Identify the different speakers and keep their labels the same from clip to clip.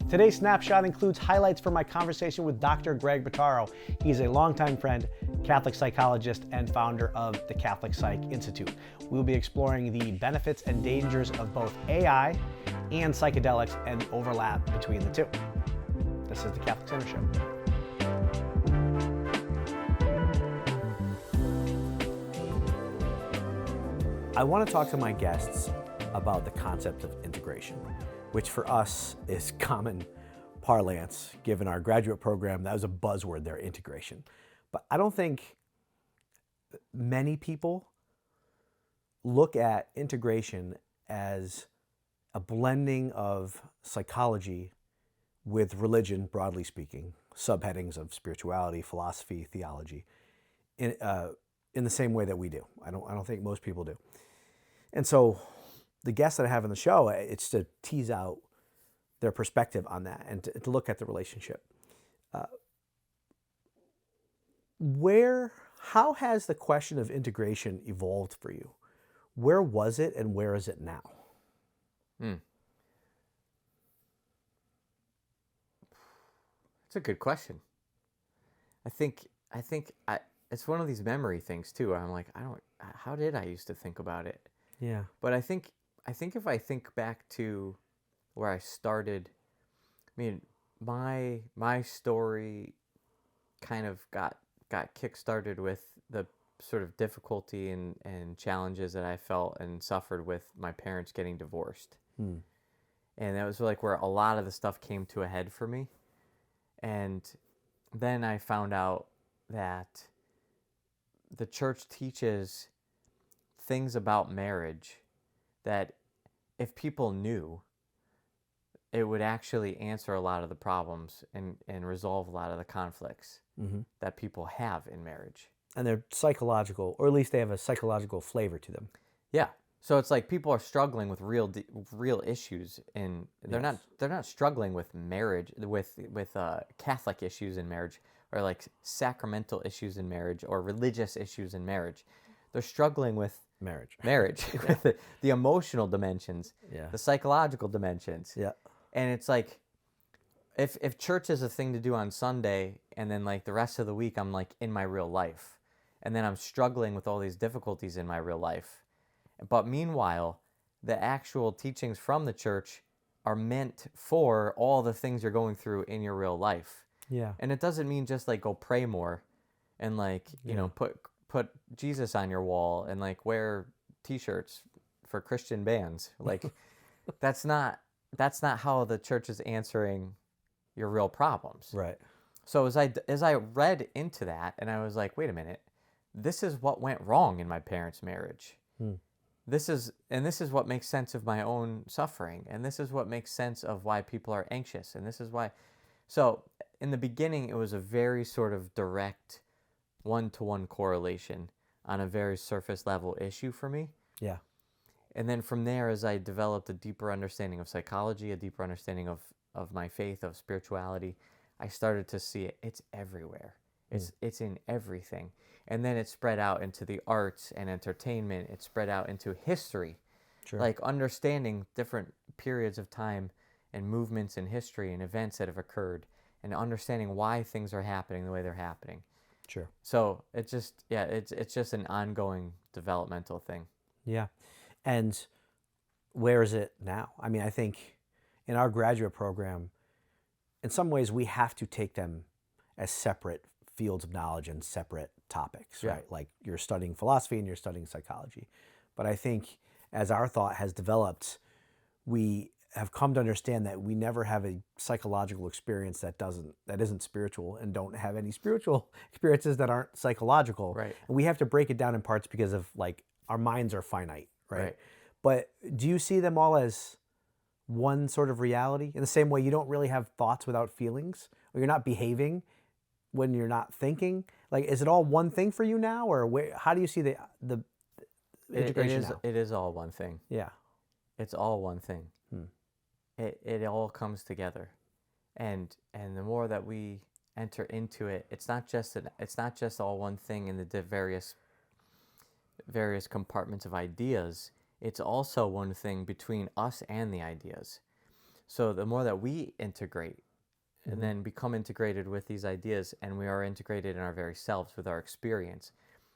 Speaker 1: Today's snapshot includes highlights from my conversation with Dr. Greg Bottaro. He's a longtime friend, Catholic psychologist, and founder of the Catholic Psych Institute. We'll be exploring the benefits and dangers of both AI and psychedelics and the overlap between the two. This is the Catholic Center Show. I want to talk to my guests about the concept of integration, which for us is common parlance, given our graduate program. That was a buzzword there, integration. But I don't think many people look at integration as a blending of psychology with religion, broadly speaking, subheadings of spirituality, philosophy, theology, in the same way that we do. I don't think most people do. And so the guests that I have on the show, it's to tease out their perspective on that and to look at the relationship. How has the question of integration evolved for you? Where was it and where is it now?
Speaker 2: It's a good question. I think it's one of these memory things too. Where I'm like, how did I used to think about it?
Speaker 1: Yeah.
Speaker 2: But I think if I think back to where I started, I mean, my story kind of got kick-started with the sort of difficulty and challenges that I felt and suffered with my parents getting divorced. And that was like where a lot of the stuff came to a head for me. And then I found out that the church teaches things about marriage that if people knew, it would actually answer a lot of the problems and resolve a lot of the conflicts that people have in marriage.
Speaker 1: And they're psychological, or at least they have a psychological flavor to them.
Speaker 2: Yeah. So it's like people are struggling with real issues, and they're not struggling with marriage, with Catholic issues in marriage, or like sacramental issues in marriage, or religious issues in marriage. They're struggling with
Speaker 1: marriage,
Speaker 2: with the emotional dimensions, the psychological dimensions.
Speaker 1: Yeah.
Speaker 2: And it's like, if church is a thing to do on Sunday, and then like the rest of the week I'm like in my real life, and then I'm struggling with all these difficulties in my real life. But meanwhile, the actual teachings from the church are meant for all the things you're going through in your real life.
Speaker 1: Yeah.
Speaker 2: And it doesn't mean just like go pray more and like, you know, put Jesus on your wall and like wear t-shirts for Christian bands. Like that's not how the church is answering your real problems. Right. So as I read into that, and I was like, wait a minute, this is what went wrong in my parents' marriage. This is what makes sense of my own suffering, and this is what makes sense of why people are anxious, and this is why. So in the beginning, it was a very sort of direct one-to-one correlation on a very surface level issue for me. Yeah. And then from there, as I developed a deeper understanding of psychology, a deeper understanding of my faith, of spirituality, I started to see it's everywhere. It's in everything. And then it spread out into the arts and entertainment. It spread out into history. Sure. Like understanding different periods of time and movements in history and events that have occurred, and understanding why things are happening the way they're happening. Sure. So it's just an ongoing developmental thing.
Speaker 1: Yeah. And where is it now? I mean, I think in our graduate program, in some ways we have to take them as separate fields of knowledge and separate topics, right? Like you're studying philosophy and you're studying psychology. But I think as our thought has developed, we have come to understand that we never have a psychological experience that isn't spiritual, and don't have any spiritual experiences that aren't psychological. Right. And we have to break it down in parts because of like our minds are finite, right? But do you see them all as one sort of reality? In the same way you don't really have thoughts without feelings, or you're not behaving when you're not thinking? Like, is it all one thing for you now, or how do you see the integration now?
Speaker 2: It is all one thing. Yeah. It's all one thing. It all comes together. And the more that we enter into it, it's not just all one thing in the various compartments of ideas. It's also one thing between us and the ideas. So the more that we integrate and then become integrated with these ideas, and we are integrated in our very selves with our experience,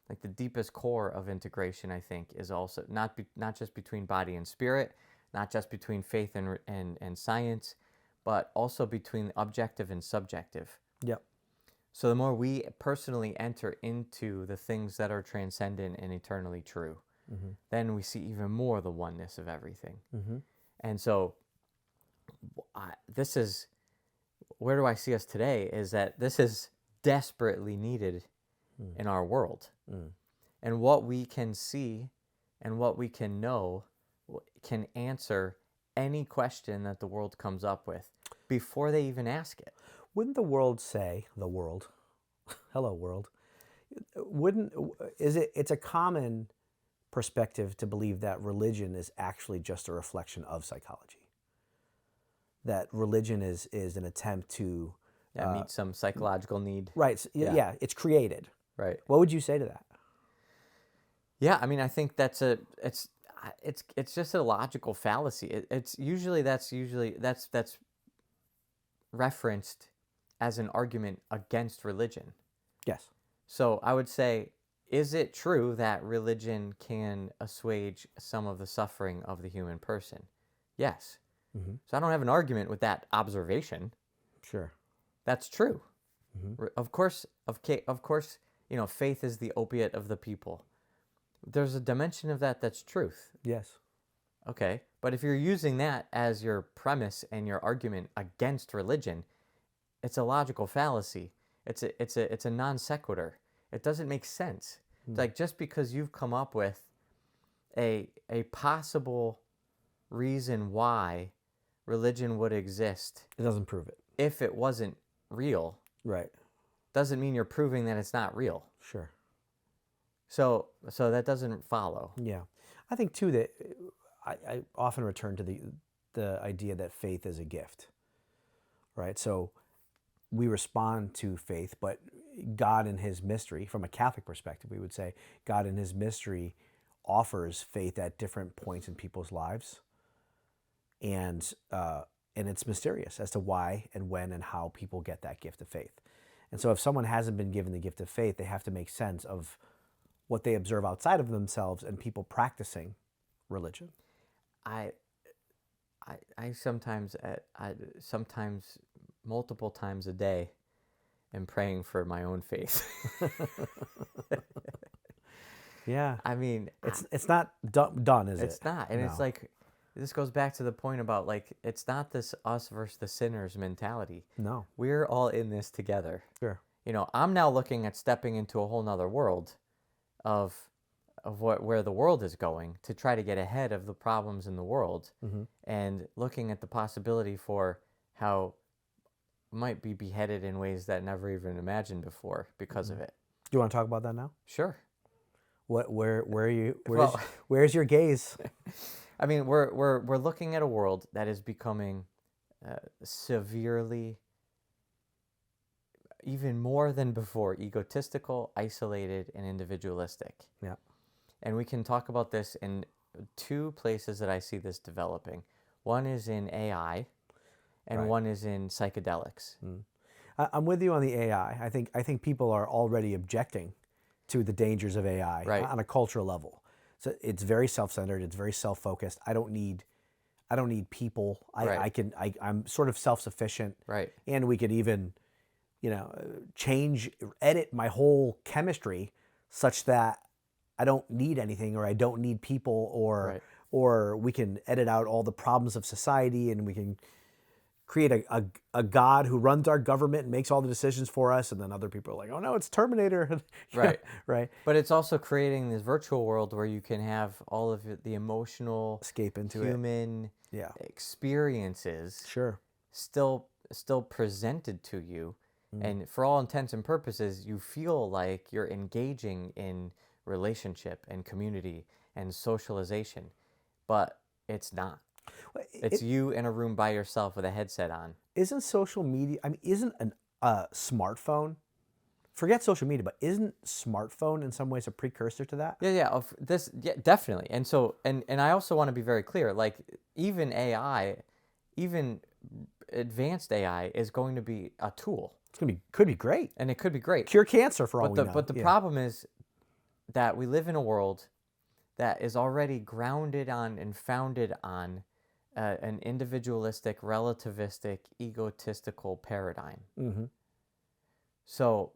Speaker 2: like the deepest core of integration, I think, is also not just between body and spirit, not just between faith and science, but also between objective and subjective.
Speaker 1: Yep.
Speaker 2: So the more we personally enter into the things that are transcendent and eternally true, then we see even more the oneness of everything. And so this is, where do I see us today, is that this is desperately needed in our world. And what we can see and what we can know can answer any question that the world comes up with before they even ask it.
Speaker 1: Wouldn't the world say, the world, hello world, it's a common perspective to believe that religion is actually just a reflection of psychology. That religion is an attempt to
Speaker 2: meet some psychological need.
Speaker 1: Right. Yeah, it's created.
Speaker 2: Right.
Speaker 1: What would you say to that?
Speaker 2: Yeah, I mean, I think it's just a logical fallacy. That's referenced as an argument against religion.
Speaker 1: Yes.
Speaker 2: So I would say, is it true that religion can assuage some of the suffering of the human person? Yes. So I don't have an argument with that observation.
Speaker 1: Sure.
Speaker 2: That's true. Of course, faith is the opiate of the people. There's a dimension of that that's truth.
Speaker 1: Yes.
Speaker 2: Okay, but if you're using that as your premise and your argument against religion, it's a logical fallacy. It's a non sequitur. It doesn't make sense. It's like, just because you've come up with a possible reason why religion would exist,
Speaker 1: it doesn't prove it.
Speaker 2: If it wasn't real,
Speaker 1: right,
Speaker 2: doesn't mean you're proving that it's not real.
Speaker 1: Sure.
Speaker 2: So that doesn't follow.
Speaker 1: Yeah, I think too that I often return to the idea that faith is a gift, right? So we respond to faith, but God in His mystery, from a Catholic perspective, we would say God in His mystery offers faith at different points in people's lives, and it's mysterious as to why and when and how people get that gift of faith. And so if someone hasn't been given the gift of faith, they have to make sense of what they observe outside of themselves and people practicing religion.
Speaker 2: I sometimes multiple times a day am praying for my own faith.
Speaker 1: Yeah.
Speaker 2: I mean,
Speaker 1: it's not done, is it?
Speaker 2: It's not. And
Speaker 1: No.
Speaker 2: It's like, this goes back to the point about, like, it's not this us versus the sinners mentality.
Speaker 1: No.
Speaker 2: We're all in this together.
Speaker 1: Sure.
Speaker 2: I'm now looking at stepping into a whole nother world of where the world is going, to try to get ahead of the problems in the world, and looking at the possibility for how might be beheaded in ways that never even imagined before because of it.
Speaker 1: Do you want to talk about that now?
Speaker 2: Sure.
Speaker 1: Where are you? Where's your gaze?
Speaker 2: I mean, we're looking at a world that is becoming severely, even more than before, egotistical, isolated, and individualistic.
Speaker 1: Yeah.
Speaker 2: And we can talk about this in two places that I see this developing. One is in AI, and one is in psychedelics.
Speaker 1: I'm with you on the AI. I think people are already objecting to the dangers of AI on a cultural level. So it's very self-centered. It's very self-focused. I don't need people. I'm sort of self-sufficient.
Speaker 2: Right.
Speaker 1: And we could even, edit my whole chemistry such that I don't need anything, or I don't need people, or we can edit out all the problems of society, and we can create a God who runs our government and makes all the decisions for us, and then other people are like, oh no, it's Terminator.
Speaker 2: Right.
Speaker 1: Right.
Speaker 2: But it's also creating this virtual world where you can have all of the emotional,
Speaker 1: escape into
Speaker 2: human experiences still presented to you. And for all intents and purposes, you feel like you're engaging in relationship and community and socialization, but it's not. It's you in a room by yourself with a headset on.
Speaker 1: Isn't social media, isn't a smartphone, forget social media, but isn't smartphone in some ways a precursor to that?
Speaker 2: Yeah, definitely. And so, and I also want to be very clear, like, even AI, even advanced AI is going to be a tool,
Speaker 1: could be great.
Speaker 2: and it could be great.
Speaker 1: Cure cancer for all we know.
Speaker 2: But the problem is that we live in a world that is already grounded on and founded on an individualistic, relativistic, egotistical paradigm.
Speaker 1: Mm-hmm.
Speaker 2: So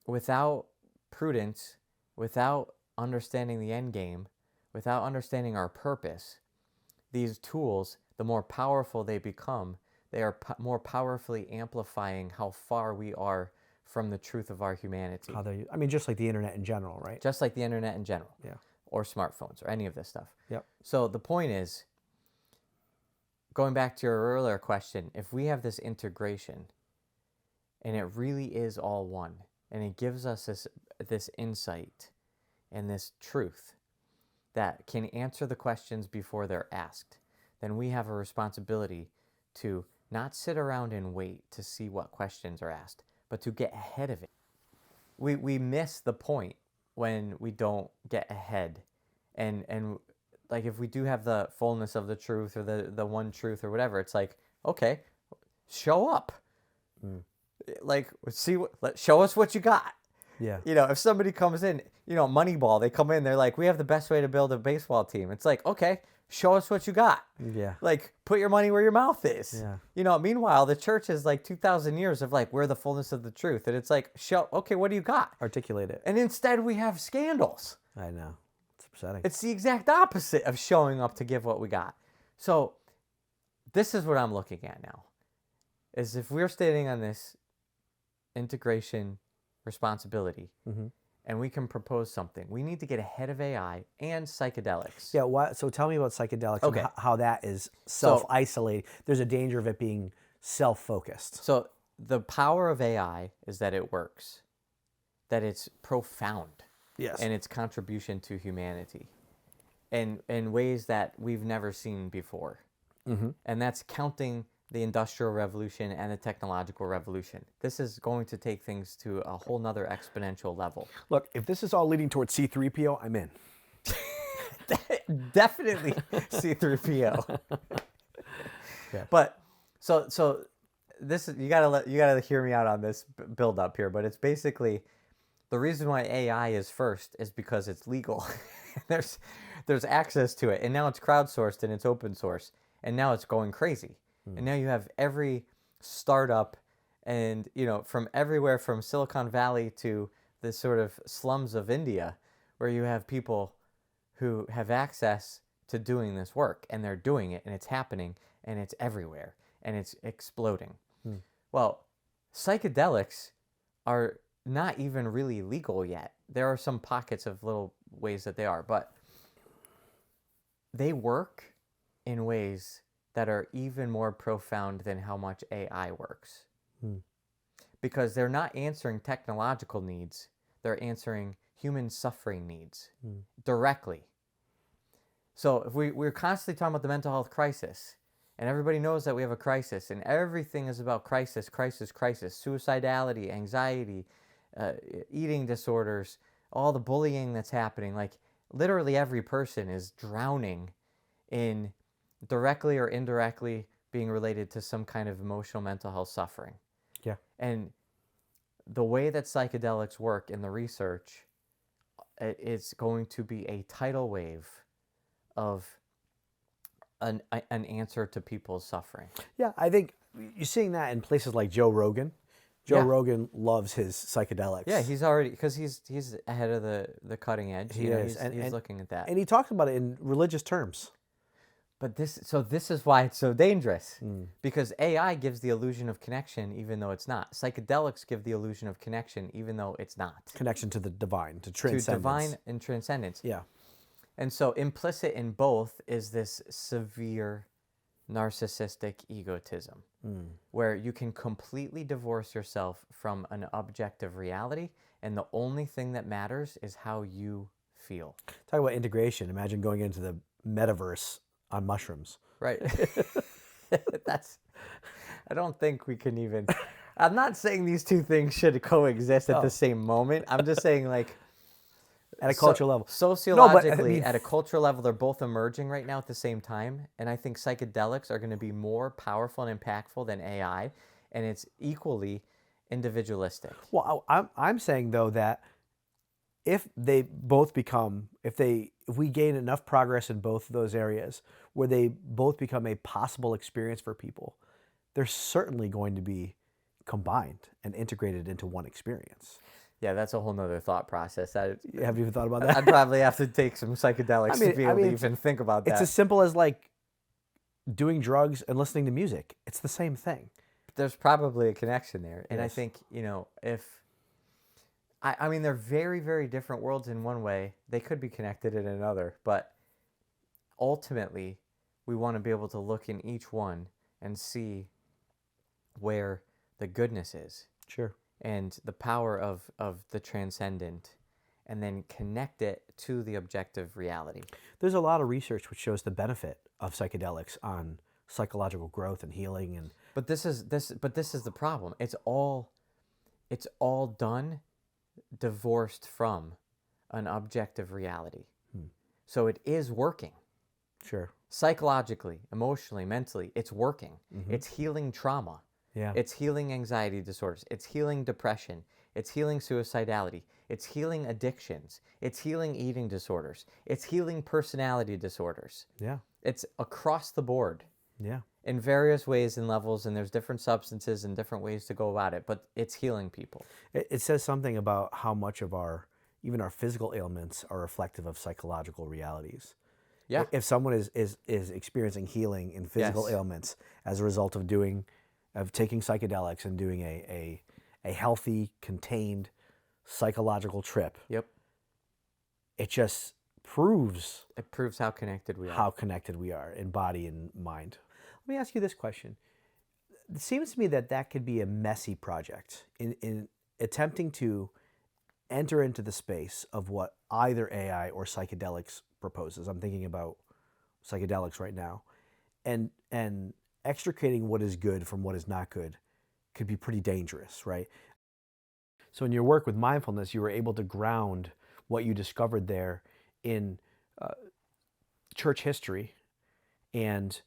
Speaker 2: without prudence, without understanding the end game, without understanding our purpose, these tools, the more powerful they become, they are more powerfully amplifying how far we are from the truth of our humanity.
Speaker 1: I mean, just like the internet in general, right?
Speaker 2: Just like the internet in general.
Speaker 1: Yeah.
Speaker 2: Or smartphones or any of this stuff.
Speaker 1: Yep.
Speaker 2: So the point is, going back to your earlier question, if we have this integration and it really is all one, and it gives us this insight and this truth that can answer the questions before they're asked, then we have a responsibility to not sit around and wait to see what questions are asked, but to get ahead of it. We miss the point when we don't get ahead. And like if we do have the fullness of the truth or the one truth or whatever, it's like, okay, show up. Like, show us what you got.
Speaker 1: Yeah.
Speaker 2: You know, if somebody comes in, Moneyball, they come in, they're like, we have the best way to build a baseball team. It's like, okay, show us what you got.
Speaker 1: Yeah.
Speaker 2: Like, put your money where your mouth is.
Speaker 1: Yeah.
Speaker 2: Meanwhile, the church is like 2,000 years of like, we're the fullness of the truth. And it's like, okay, what do you got?
Speaker 1: Articulate it.
Speaker 2: And instead we have scandals.
Speaker 1: I know. It's upsetting.
Speaker 2: It's the exact opposite of showing up to give what we got. So this is what I'm looking at now, is if we're standing on this integration responsibility, and we can propose something, we need to get ahead of AI and psychedelics.
Speaker 1: Yeah. So tell me about psychedelics
Speaker 2: Okay.
Speaker 1: and how that is self-isolating. There's a danger of it being self-focused.
Speaker 2: So the power of AI is that it works, that it's profound.
Speaker 1: Yes.
Speaker 2: And its contribution to humanity in ways that we've never seen before. And that's counting the Industrial Revolution and the technological revolution. This is going to take things to a whole nother exponential level.
Speaker 1: Look, if this is all leading towards C-3PO, I'm in.
Speaker 2: Definitely C-3PO.
Speaker 1: Yeah.
Speaker 2: But so this is, you gotta hear me out on this build up here, but it's basically the reason why AI is first is because it's legal. There's access to it, and now it's crowdsourced and it's open source, and now it's going crazy. And now you have every startup and, from everywhere from Silicon Valley to the sort of slums of India, where you have people who have access to doing this work, and they're doing it, and it's happening, and it's everywhere, and it's exploding. Well, psychedelics are not even really legal yet. There are some pockets of little ways that they are, but they work in ways that are even more profound than how much AI works. Because they're not answering technological needs, they're answering human suffering needs directly. So if we're constantly talking about the mental health crisis, and everybody knows that we have a crisis, and everything is about crisis, suicidality, anxiety, eating disorders, all the bullying that's happening, like literally every person is drowning in directly or indirectly being related to some kind of emotional mental health suffering.
Speaker 1: Yeah.
Speaker 2: And the way that psychedelics work in the research, it's going to be a tidal wave of an answer to people's suffering.
Speaker 1: Yeah, I think you're seeing that in places like Joe Rogan. Joe Rogan loves his psychedelics.
Speaker 2: Yeah, he's already, because he's ahead of the cutting edge.
Speaker 1: He is.
Speaker 2: He's looking at that.
Speaker 1: And he talks about it in religious terms.
Speaker 2: But this is why it's so dangerous, because AI gives the illusion of connection even though it's not. Psychedelics give the illusion of connection even though it's not.
Speaker 1: Connection to the divine, to transcendence.
Speaker 2: To divine and transcendence.
Speaker 1: Yeah.
Speaker 2: And so implicit in both is this severe narcissistic egotism, where you can completely divorce yourself from an objective reality, and the only thing that matters is how you feel.
Speaker 1: Talk about integration. Imagine going into the metaverse on mushrooms.
Speaker 2: Right. I don't think we can even, I'm not saying these two things should coexist at the same moment. I'm just saying, like,
Speaker 1: at a cultural level.
Speaker 2: Sociologically, at a cultural level, they're both emerging right now at the same time. And I think psychedelics are going to be more powerful and impactful than AI, and it's equally individualistic.
Speaker 1: Well, I'm saying though that if they both become, if we gain enough progress in both of those areas where they both become a possible experience for people, they're certainly going to be combined and integrated into one experience.
Speaker 2: Yeah, that's a whole nother thought process.
Speaker 1: Have you even thought about that?
Speaker 2: I'd probably have to take some psychedelics to be able to even think about that.
Speaker 1: It's as simple as like doing drugs and listening to music. It's the same thing.
Speaker 2: There's probably a connection there. And
Speaker 1: Yes.
Speaker 2: I think, I mean, they're very, very different worlds in one way. They could be connected in another. But ultimately, we want to be able to look in each one and see where the goodness is.
Speaker 1: Sure.
Speaker 2: And the power of the transcendent, and then connect it to the objective reality.
Speaker 1: There's a lot of research which shows the benefit of psychedelics on psychological growth and healing. And
Speaker 2: But this is the problem. It's all done divorced from an objective reality. So it is working.
Speaker 1: sure.
Speaker 2: Psychologically, emotionally, mentally, it's working.
Speaker 1: Mm-hmm.
Speaker 2: It's healing trauma.
Speaker 1: Yeah.
Speaker 2: It's healing anxiety disorders. It's healing depression. It's healing suicidality. It's healing addictions. It's healing eating disorders. It's healing personality disorders.
Speaker 1: Yeah.
Speaker 2: It's across the board
Speaker 1: Yeah.
Speaker 2: in various ways and levels, and there's different substances and different ways to go about it, but it's healing people.
Speaker 1: It says something about how much of even our physical ailments are reflective of psychological realities.
Speaker 2: Yeah.
Speaker 1: If someone is experiencing healing in physical
Speaker 2: Yes.
Speaker 1: ailments as a result of taking psychedelics and doing a healthy, contained psychological trip,
Speaker 2: Yep.
Speaker 1: it just proves
Speaker 2: It proves how connected we are.
Speaker 1: how connected we are in body and mind. Let me ask you this question. It seems to me that could be a messy project in attempting to enter into the space of what either AI or psychedelics proposes. I'm thinking about psychedelics right now. And extricating what is good from what is not good could be pretty dangerous, right? So in your work with mindfulness, you were able to ground what you discovered there in church history and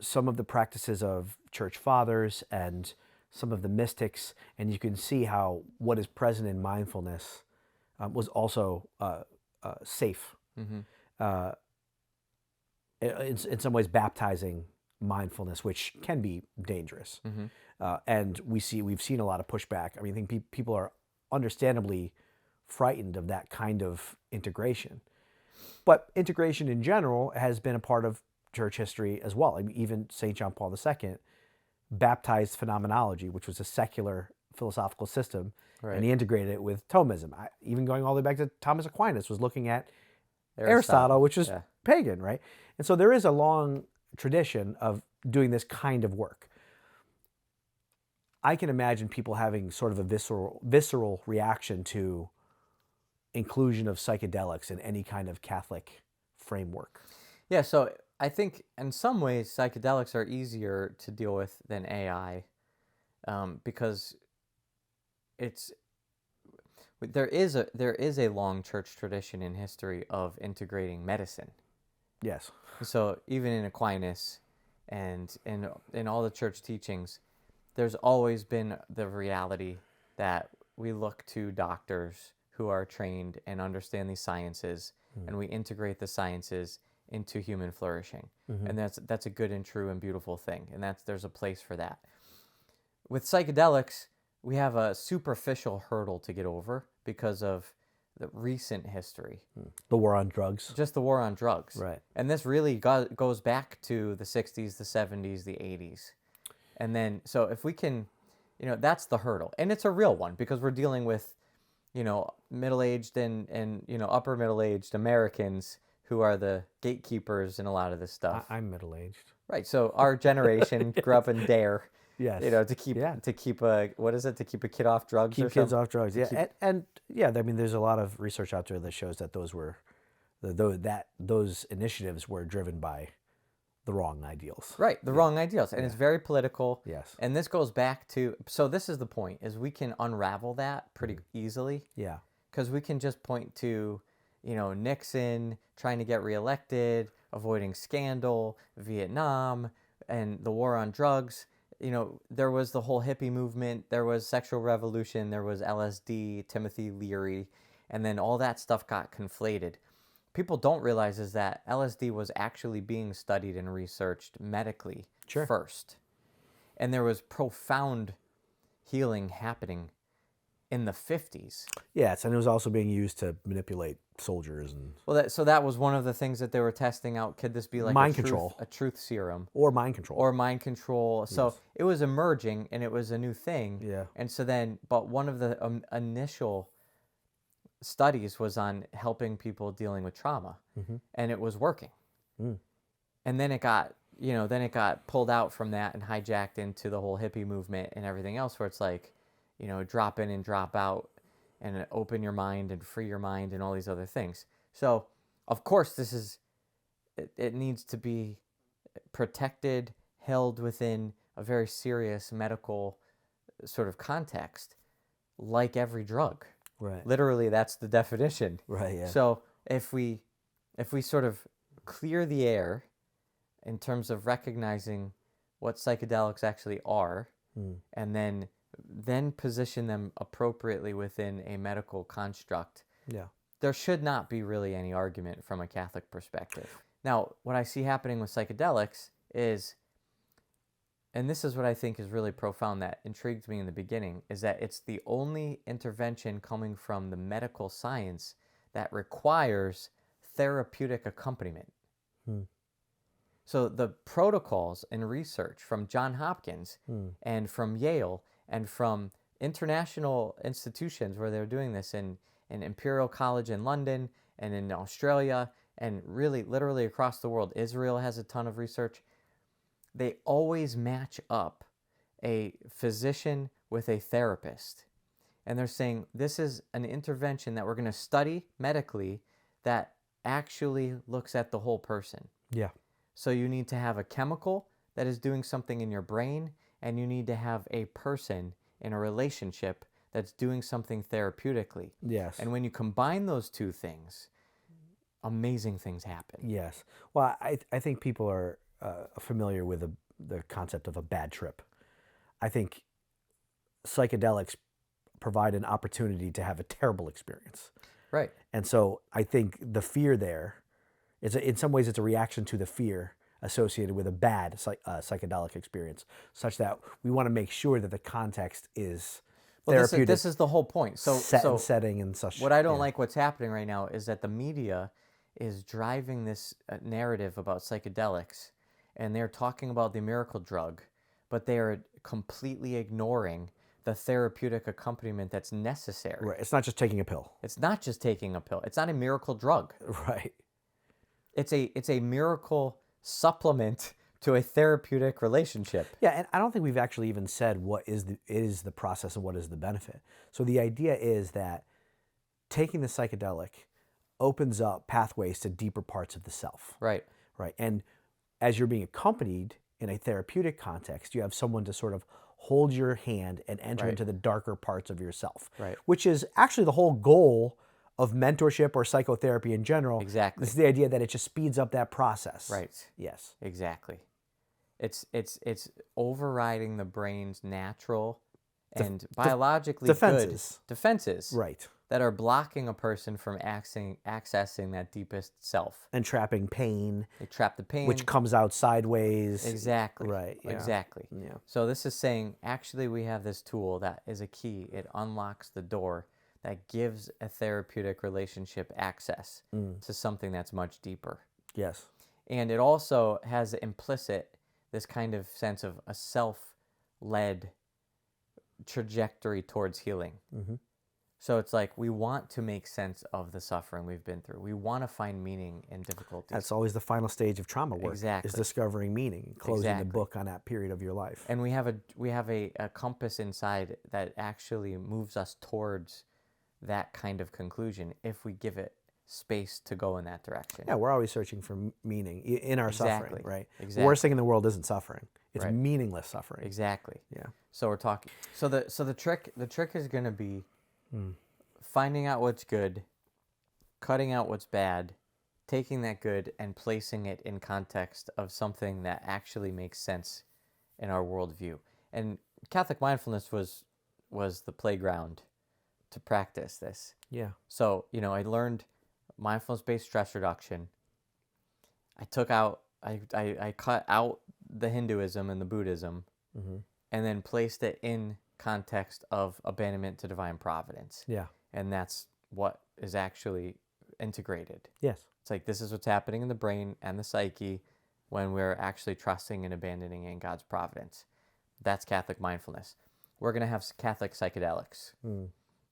Speaker 1: some of the practices of church fathers and some of the mystics, and you can see how what is present in mindfulness was also safe.
Speaker 2: Mm-hmm.
Speaker 1: In some ways baptizing mindfulness, which can be dangerous.
Speaker 2: Mm-hmm.
Speaker 1: And we've seen a lot of pushback. I mean, I think people are understandably frightened of that kind of integration. But integration in general has been a part of church history as well. I mean, even St. John Paul II baptized phenomenology, which was a secular philosophical system,
Speaker 2: Right.
Speaker 1: and he integrated it with Thomism. Even going all the way back to Thomas Aquinas was looking at Aristotle, which is pagan, right? And so there is a long tradition of doing this kind of work. I can imagine people having sort of a visceral reaction to inclusion of psychedelics in any kind of Catholic framework.
Speaker 2: Yeah, so I think in some ways psychedelics are easier to deal with than AI, because there is a long church tradition in history of integrating medicine.
Speaker 1: Yes.
Speaker 2: So even in Aquinas and in all the church teachings, there's always been the reality that we look to doctors who are trained and understand these sciences, and we integrate the sciences into human flourishing.
Speaker 1: Mm-hmm.
Speaker 2: And that's a good and true and beautiful thing, and there's a place for that. With psychedelics, we have a superficial hurdle to get over because of the recent history.
Speaker 1: The war on drugs.
Speaker 2: Just the war on drugs.
Speaker 1: Right.
Speaker 2: And this really goes back to the 60s, the 70s, the 80s. And then, so if we can, that's the hurdle. And it's a real one because we're dealing with, middle-aged and upper middle-aged Americans who are the gatekeepers in a lot of this stuff.
Speaker 1: I'm middle-aged.
Speaker 2: Right. So our generation grew up in DARE.
Speaker 1: Yes.
Speaker 2: To keep to keep a kid off drugs.
Speaker 1: Keep kids off drugs. Yeah. And yeah, I mean, there's a lot of research out there that shows that those initiatives were driven by the wrong ideals.
Speaker 2: Right. The wrong ideals. And it's very political.
Speaker 1: Yes.
Speaker 2: And this goes back to, so this is the point, is we can unravel that pretty easily.
Speaker 1: Yeah.
Speaker 2: because we can just point to, Nixon trying to get reelected, avoiding scandal, Vietnam, and the war on drugs. There was the whole hippie movement, there was sexual revolution, there was LSD, Timothy Leary, and then all that stuff got conflated. People don't realize is that LSD was actually being studied and researched medically first. And there was profound healing happening in the 50s.
Speaker 1: Yes, and it was also being used to manipulate soldiers and
Speaker 2: so that was one of the things that they were testing out. Could this be like
Speaker 1: mind control,
Speaker 2: a truth serum,
Speaker 1: or mind control,
Speaker 2: So it was emerging and it was a new thing.
Speaker 1: Yeah.
Speaker 2: And so then, but one of the initial studies was on helping people dealing with trauma, and it was working. And then it got pulled out from that and hijacked into the whole hippie movement and everything else, where it's like, drop in and drop out, and open your mind and free your mind and all these other things. So, of course, it needs to be protected, held within a very serious medical sort of context, like every drug.
Speaker 1: Right.
Speaker 2: Literally, that's the definition.
Speaker 1: Right, yeah.
Speaker 2: So if we sort of clear the air in terms of recognizing what psychedelics actually are, and then position them appropriately within a medical construct, there should not be really any argument from a Catholic perspective. Now, what I see happening with psychedelics is, and this is what I think is really profound that intrigued me in the beginning, is that it's the only intervention coming from the medical science that requires therapeutic accompaniment. So the protocols and research from Johns Hopkins and from Yale and from international institutions where they're doing this in Imperial College in London and in Australia and really literally across the world. Israel has a ton of research. They always match up a physician with a therapist. And they're saying this is an intervention that we're going to study medically that actually looks at the whole person.
Speaker 1: Yeah.
Speaker 2: So you need to have a chemical that is doing something in your brain, and you need to have a person in a relationship that's doing something therapeutically.
Speaker 1: Yes.
Speaker 2: And when you combine those two things, amazing things happen.
Speaker 1: Yes. Well, I think people are familiar with the concept of a bad trip. I think psychedelics provide an opportunity to have a terrible experience.
Speaker 2: Right.
Speaker 1: And so I think the fear there is, in some ways, it's a reaction to the fear associated with a bad psychedelic experience, such that we want to make sure that the context is therapeutic.
Speaker 2: This is the whole point.
Speaker 1: Setting and such.
Speaker 2: What I don't like what's happening right now is that the media is driving this narrative about psychedelics, and they're talking about the miracle drug, but they are completely ignoring the therapeutic accompaniment that's necessary.
Speaker 1: Right. It's not just taking a pill.
Speaker 2: It's not just taking a pill. It's not a miracle drug.
Speaker 1: Right.
Speaker 2: It's a miracle supplement to a therapeutic relationship.
Speaker 1: Yeah, and I don't think we've actually even said what is the process and what is the benefit. So the idea is that taking the psychedelic opens up pathways to deeper parts of the self.
Speaker 2: Right.
Speaker 1: Right. And as you're being accompanied in a therapeutic context, you have someone to sort of hold your hand and enter into the darker parts of yourself.
Speaker 2: Right.
Speaker 1: Which is actually the whole goal of mentorship or psychotherapy in general.
Speaker 2: Exactly.
Speaker 1: This is the idea that it just speeds up that process.
Speaker 2: Right.
Speaker 1: Yes.
Speaker 2: Exactly. It's overriding the brain's natural and biologically
Speaker 1: defenses.
Speaker 2: Good defenses.
Speaker 1: Right.
Speaker 2: That are blocking a person from accessing that deepest self.
Speaker 1: And trapping pain.
Speaker 2: They trap the pain.
Speaker 1: Which comes out sideways.
Speaker 2: Exactly.
Speaker 1: Right. Yeah.
Speaker 2: Exactly.
Speaker 1: Yeah.
Speaker 2: So this is saying, actually, we have this tool that is a key. It unlocks the door that gives a therapeutic relationship access to something that's much deeper.
Speaker 1: Yes.
Speaker 2: And it also has implicit this kind of sense of a self-led trajectory towards healing. Mm-hmm. So it's like we want to make sense of the suffering we've been through. We want to find meaning in difficulties.
Speaker 1: That's always the final stage of trauma work.
Speaker 2: Exactly.
Speaker 1: Is discovering meaning, closing the book on that period of your life.
Speaker 2: And we have a compass inside that actually moves us towards that kind of conclusion if we give it space to go in that direction.
Speaker 1: Yeah, we're always searching for meaning in our suffering, right?
Speaker 2: Exactly.
Speaker 1: The worst thing in the world isn't suffering. It's meaningless suffering.
Speaker 2: Exactly.
Speaker 1: Yeah.
Speaker 2: So we're talking. So the trick is going to be finding out what's good, cutting out what's bad, taking that good and placing it in context of something that actually makes sense in our worldview. And Catholic mindfulness was the playground to practice this.
Speaker 1: Yeah.
Speaker 2: So, I learned mindfulness-based stress reduction. I took out, I cut out the Hinduism and the Buddhism, and then placed it in context of abandonment to divine providence.
Speaker 1: Yeah.
Speaker 2: And that's what is actually integrated.
Speaker 1: Yes.
Speaker 2: It's like, this is what's happening in the brain and the psyche when we're actually trusting and abandoning in God's providence. That's Catholic mindfulness. We're going to have Catholic psychedelics.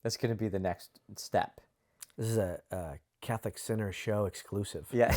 Speaker 2: That's going to be the next step.
Speaker 1: This is a Catholic Sinner Show exclusive.
Speaker 2: Yeah.